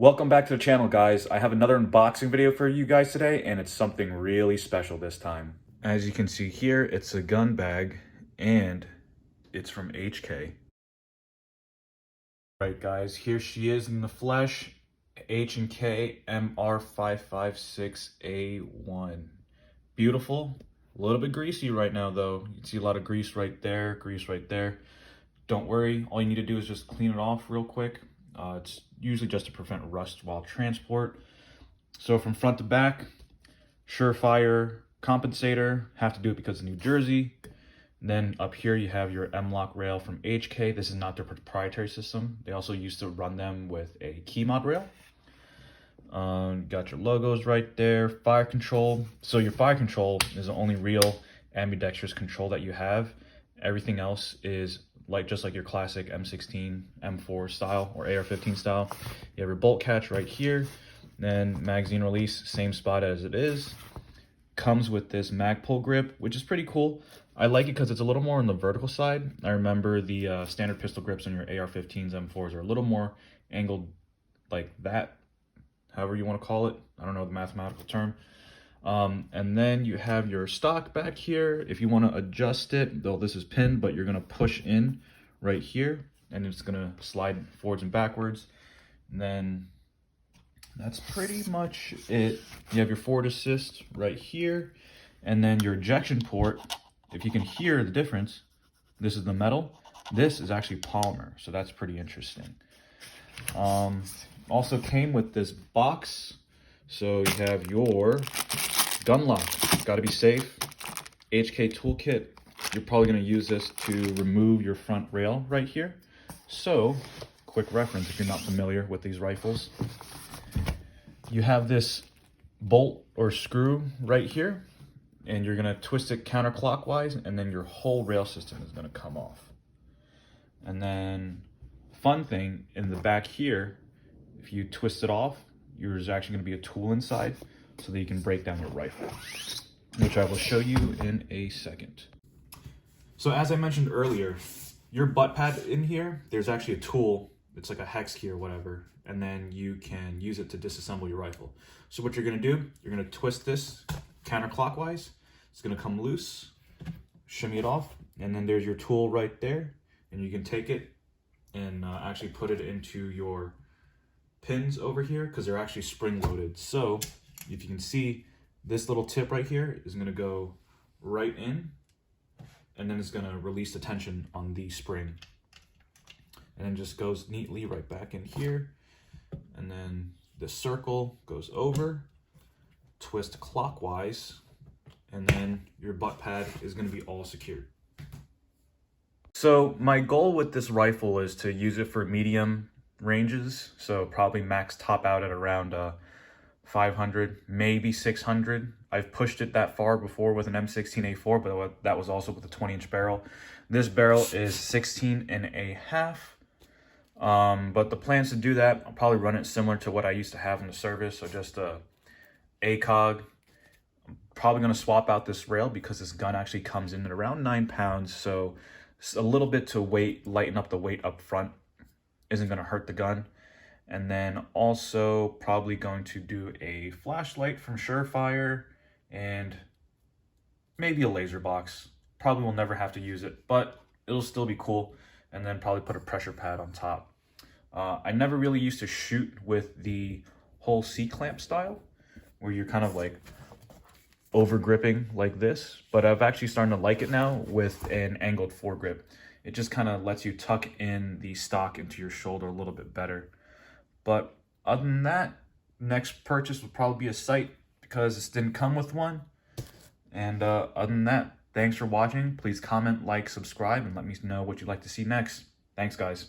Welcome back to the channel, guys. I have another unboxing video for you guys today, and it's something really special this time. As you can see here, it's a gun bag, and it's from HK. Right, guys, here she is in the flesh, H&K MR556A1. Beautiful, a little bit greasy right now though. You can see a lot of grease right there, grease right there. Don't worry, all you need to do is just clean it off real quick. It's usually just to prevent rust while transport. So from front to back, Surefire compensator, have to do it because of New Jersey. And then up here you have your M-Lock rail from HK. This is not their proprietary system. They also used to run them with a key mod rail. Got your logos right there, fire control. So your fire control is the only real ambidextrous control that you have. Everything else is just like your classic M16, M4 style or AR-15 style. You have your bolt catch right here. Then magazine release, same spot as it is. Comes with this mag pull grip, which is pretty cool. I like it because it's a little more on the vertical side. I remember the standard pistol grips on your AR-15s, M4s are a little more angled like that, however you want to call it. I don't know the mathematical term. And then you have your stock back here. If you want to adjust it, though this is pinned, but you're going to push in right here and it's going to slide forwards and backwards. And then that's pretty much it. You have your forward assist right here, and then your ejection port. If you can hear the difference, this is the metal. This is actually polymer, so that's pretty interesting. Also came with this box. So you have your gun lock, got to be safe. HK toolkit, you're probably going to use this to remove your front rail right here. So, quick reference if you're not familiar with these rifles. You have this bolt or screw right here, and you're going to twist it counterclockwise, and then your whole rail system is going to come off. And then, fun thing, in the back here, if you twist it off, there's actually going to be a tool inside so that you can break down your rifle, which I will show you in a second. So as I mentioned earlier, your butt pad in here, there's actually a tool. It's like a hex key or whatever, and then you can use it to disassemble your rifle. So what you're going to do, you're going to twist this counterclockwise. It's going to come loose, shimmy it off, and then there's your tool right there, and you can take it and actually put it into your pins over here because they're actually spring loaded. So if you can see, this little tip right here is going to go right in, and then it's going to release the tension on the spring, and then just goes neatly right back in here. And then the circle goes over, twist clockwise, and then your butt pad is going to be all secured. So my goal with this rifle is to use it for medium ranges, so probably max top out at around 500, maybe 600. I've pushed it that far before with an M16A4, but that was also with a 20-inch barrel. This barrel is 16 and a half. But the plans to do that, I'll probably run it similar to what I used to have in the service, so just a ACOG. I'm probably going to swap out this rail because this gun actually comes in at around 9 pounds, so it's a little bit to lighten up the weight up front. Isn't going to hurt the gun. And then also probably going to do a flashlight from Surefire and maybe a laser box. Probably will never have to use it, but it'll still be cool. And then probably put a pressure pad on top. I never really used to shoot with the whole C-clamp style, where you're kind of like over gripping like this, but I've actually started to like it now with an angled foregrip. It just kind of lets you tuck in the stock into your shoulder a little bit better. But other than that, next purchase would probably be a sight because this didn't come with one. And other than that, thanks for watching. Please comment, like, subscribe, and let me know what you'd like to see next. Thanks, guys.